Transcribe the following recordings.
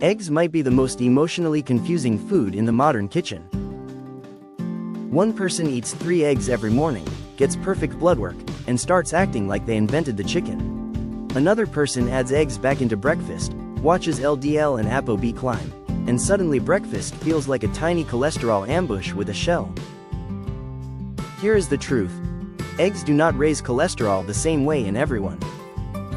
Eggs might be the most emotionally confusing food in the modern kitchen. One person eats 3 eggs every morning, gets perfect blood work, and starts acting like they invented the chicken. Another person adds eggs back into breakfast, watches LDL and ApoB climb, and suddenly breakfast feels like a tiny cholesterol ambush with a shell. Here is the truth. Eggs do not raise cholesterol the same way in everyone.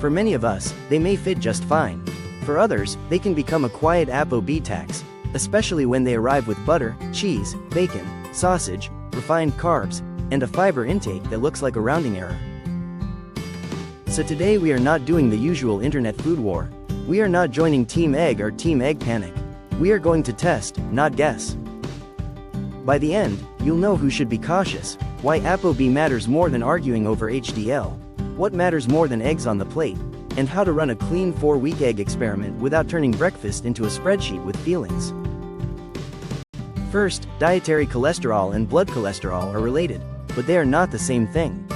For many of us, they may fit just fine. For others, they can become a quiet ApoB tax, especially when they arrive with butter, cheese, bacon, sausage, refined carbs, and a fiber intake that looks like a rounding error. So today we are not doing the usual internet food war. We are not joining Team Egg or Team Egg Panic. We are going to test, not guess. By the end, you'll know who should be cautious, why ApoB matters more than arguing over HDL, what matters more than eggs on the plate, and how to run a clean 4-week egg experiment without turning breakfast into a spreadsheet with feelings. First, dietary cholesterol and blood cholesterol are related, but they are not the same thing.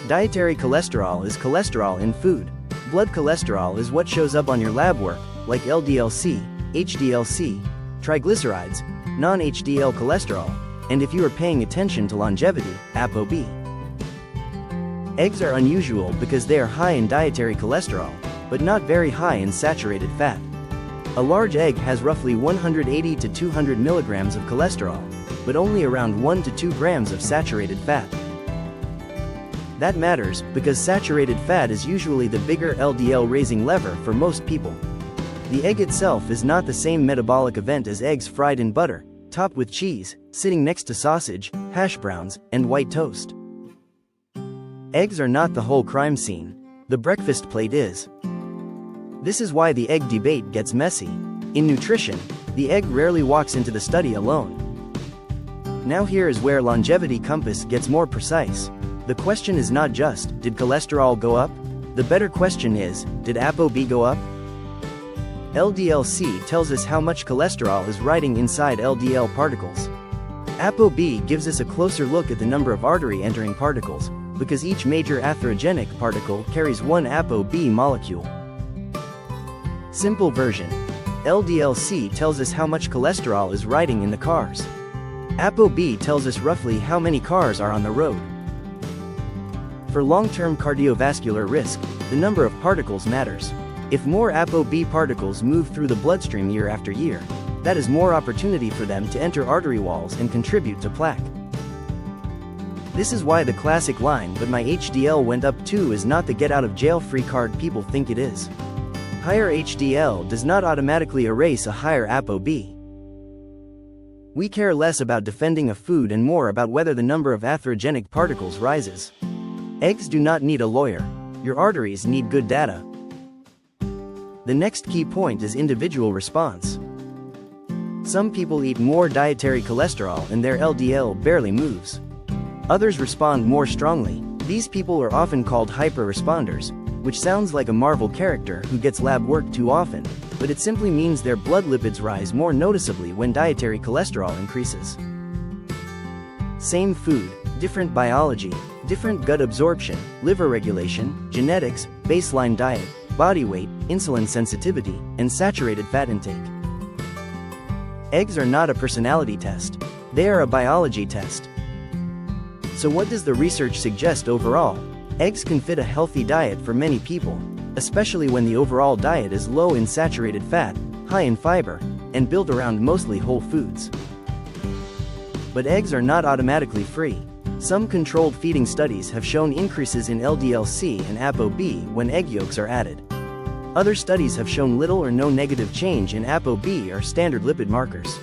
Dietary cholesterol is cholesterol in food. Blood cholesterol is what shows up on your lab work, like LDL-C, HDL-C, triglycerides, non-HDL cholesterol, and if you are paying attention to longevity, ApoB. Eggs are unusual because they are high in dietary cholesterol, but not very high in saturated fat. A large egg has roughly 180 to 200 milligrams of cholesterol, but only around 1 to 2 grams of saturated fat. That matters because saturated fat is usually the bigger LDL raising lever for most people. The egg itself is not the same metabolic event as eggs fried in butter, topped with cheese, sitting next to sausage, hash browns, and white toast. Eggs are not the whole crime scene. The breakfast plate is. This is why the egg debate gets messy. In nutrition, the egg rarely walks into the study alone. Now here is where Longevity Compass gets more precise. The question is not just, did cholesterol go up? The better question is, did ApoB go up? LDL-C tells us how much cholesterol is riding inside LDL particles. ApoB gives us a closer look at the number of artery-entering particles, because each major atherogenic particle carries one ApoB molecule. Simple version. LDL-C tells us how much cholesterol is riding in the cars. ApoB tells us roughly how many cars are on the road. For long-term cardiovascular risk, the number of particles matters. If more ApoB particles move through the bloodstream year after year, that is more opportunity for them to enter artery walls and contribute to plaque. This is why the classic line, "But my HDL went up too," is not the get-out-of-jail-free card people think it is. Higher HDL does not automatically erase a higher ApoB. We care less about defending a food and more about whether the number of atherogenic particles rises. Eggs do not need a lawyer. Your arteries need good data. The next key point is individual response. Some people eat more dietary cholesterol and their LDL barely moves. Others respond more strongly. These people are often called hyper-responders, which sounds like a Marvel character who gets lab work too often, but it simply means their blood lipids rise more noticeably when dietary cholesterol increases. Same food, different biology, different gut absorption, liver regulation, genetics, baseline diet, body weight, insulin sensitivity, and saturated fat intake. Eggs are not a personality test. They are a biology test. So what does the research suggest overall? Eggs can fit a healthy diet for many people, especially when the overall diet is low in saturated fat, high in fiber, and built around mostly whole foods. But eggs are not automatically free. Some controlled feeding studies have shown increases in LDL-C and ApoB when egg yolks are added. Other studies have shown little or no negative change in ApoB or standard lipid markers.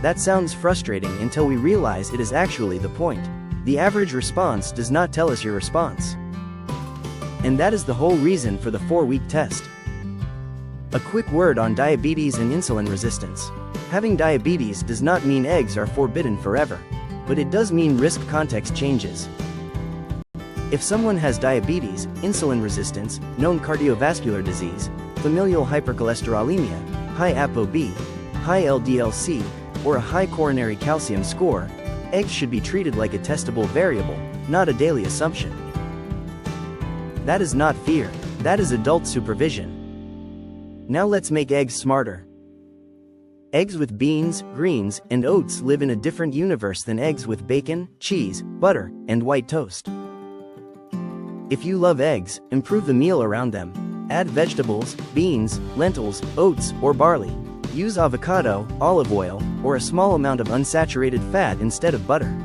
That sounds frustrating until we realize it is actually the point. The average response does not tell us your response. And that is the whole reason for the 4-week test. A quick word on diabetes and insulin resistance. Having diabetes does not mean eggs are forbidden forever, but it does mean risk context changes. If someone has diabetes, insulin resistance, known cardiovascular disease, familial hypercholesterolemia, high ApoB, high LDL-C, or a high coronary calcium score, eggs should be treated like a testable variable, not a daily assumption. That is not fear, that is adult supervision. Now let's make eggs smarter. Eggs with beans, greens, and oats live in a different universe than eggs with bacon, cheese, butter, and white toast. If you love eggs, improve the meal around them. Add vegetables, beans, lentils, oats, or barley. Use avocado, olive oil, or a small amount of unsaturated fat instead of butter.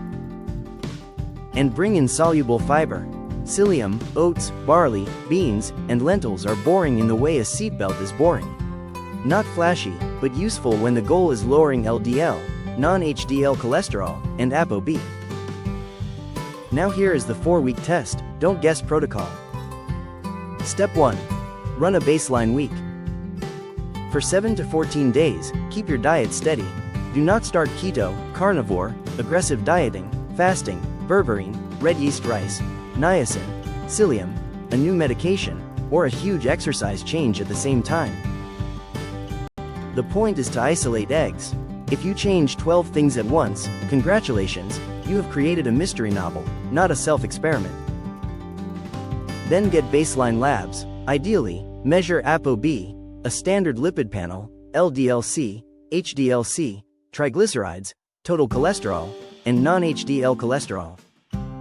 And bring in soluble fiber. Psyllium, oats, barley, beans, and lentils are boring in the way a seatbelt is boring. Not flashy, but useful when the goal is lowering LDL, non-HDL cholesterol, and ApoB. Now here is the 4-week test, don't guess protocol. Step 1. Run a baseline week. For 7 to 14 days, keep your diet steady. Do not start keto, carnivore, aggressive dieting, fasting, berberine, red yeast rice, niacin, psyllium, a new medication, or a huge exercise change at the same time. The point is to isolate eggs. If you change 12 things at once, congratulations, you have created a mystery novel, not a self-experiment. Then get baseline labs. Ideally, measure ApoB, a standard lipid panel, LDL-C, HDL-C, triglycerides, total cholesterol, and non-HDL cholesterol.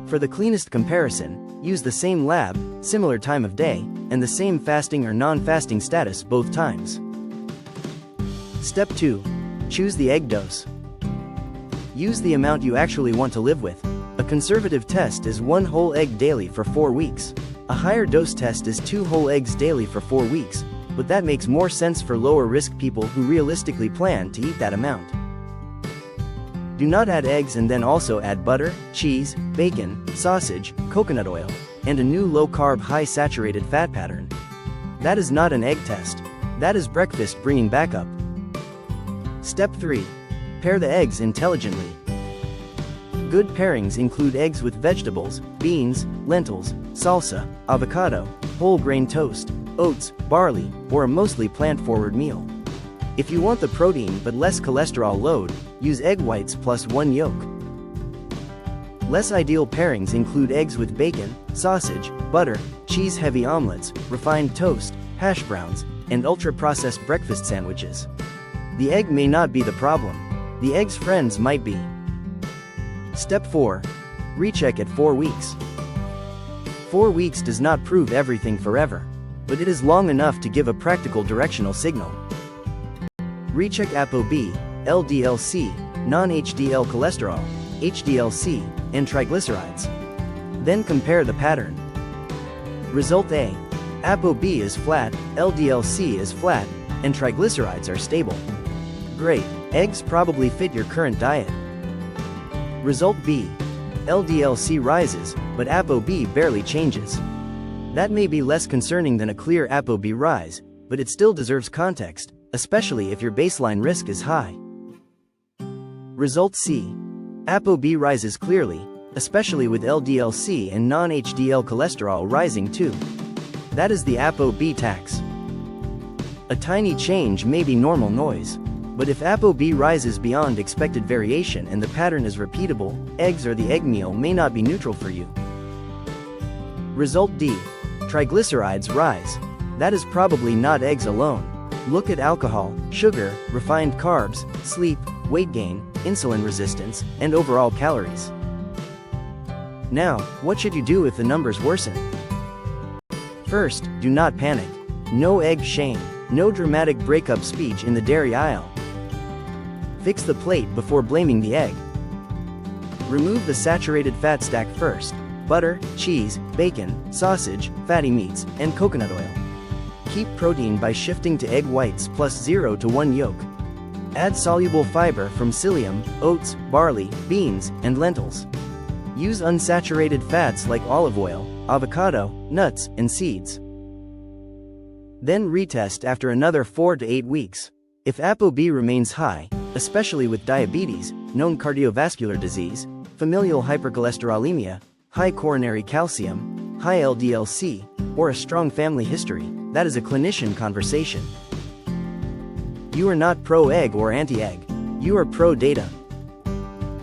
For the cleanest comparison, use the same lab, similar time of day, and the same fasting or non-fasting status both times. Step 2. Choose the egg dose. Use the amount you actually want to live with. A conservative test is 1 whole egg daily for 4 weeks. A higher dose test is 2 whole eggs daily for 4 weeks, but that makes more sense for lower risk people who realistically plan to eat that amount. Do not add eggs and then also add butter, cheese, bacon, sausage, coconut oil, and a new low-carb high-saturated fat pattern. That is not an egg test. That is breakfast bringing backup. Step 3. Pair the eggs intelligently. Good pairings include eggs with vegetables, beans, lentils, salsa, avocado, whole grain toast, oats, barley, or a mostly plant-forward meal. If you want the protein but less cholesterol load, use egg whites plus 1 yolk. Less ideal pairings include eggs with bacon, sausage, butter, cheese-heavy omelets, refined toast, hash browns, and ultra-processed breakfast sandwiches. The egg may not be the problem. The egg's friends might be. Step 4. Recheck at 4 weeks. 4 weeks does not prove everything forever, but it is long enough to give a practical directional signal. Recheck ApoB, LDL-C, non-HDL cholesterol, HDL-C, and triglycerides. Then compare the pattern. Result A. ApoB is flat, LDL-C is flat, and triglycerides are stable. Great, eggs probably fit your current diet. Result B. LDL-C rises, but ApoB barely changes. That may be less concerning than a clear ApoB rise, but it still deserves context, especially if your baseline risk is high. Result C. ApoB rises clearly, especially with LDL-C and non-HDL cholesterol rising too. That is the ApoB tax. A tiny change may be normal noise, but if ApoB rises beyond expected variation and the pattern is repeatable, eggs or the egg meal may not be neutral for you. Result D. Triglycerides rise. That is probably not eggs alone. Look at alcohol, sugar, refined carbs, sleep, weight gain, insulin resistance, and overall calories. Now, what should you do if the numbers worsen? First, do not panic. No egg shame. No dramatic breakup speech in the dairy aisle. Fix the plate before blaming the egg. Remove the saturated fat stack first: butter, cheese, bacon, sausage, fatty meats, and coconut oil. Keep protein by shifting to egg whites plus 0 to 1 yolk. Add soluble fiber from psyllium, oats, barley, beans, and lentils. Use unsaturated fats like olive oil, avocado, nuts, and seeds. Then retest after another 4 to 8 weeks. If ApoB remains high, especially with diabetes, known cardiovascular disease, familial hypercholesterolemia, high coronary calcium, high LDL-C, or a strong family history, that is a clinician conversation. You are not pro-egg or anti-egg. You are pro-data.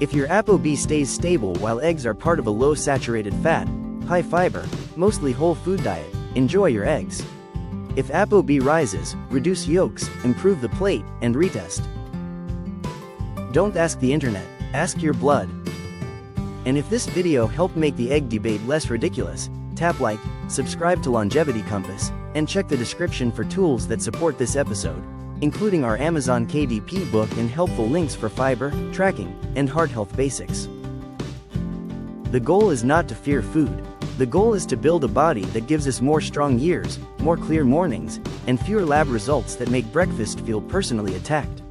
If your ApoB stays stable while eggs are part of a low saturated fat, high fiber, mostly whole food diet, enjoy your eggs. If ApoB rises, reduce yolks, improve the plate, and retest. Don't ask the internet, ask your blood. And if this video helped make the egg debate less ridiculous, tap like, subscribe to Longevity Compass, and check the description for tools that support this episode, including our Amazon KDP book and helpful links for fiber, tracking, and heart health basics. The goal is not to fear food. The goal is to build a body that gives us more strong years, more clear mornings, and fewer lab results that make breakfast feel personally attacked.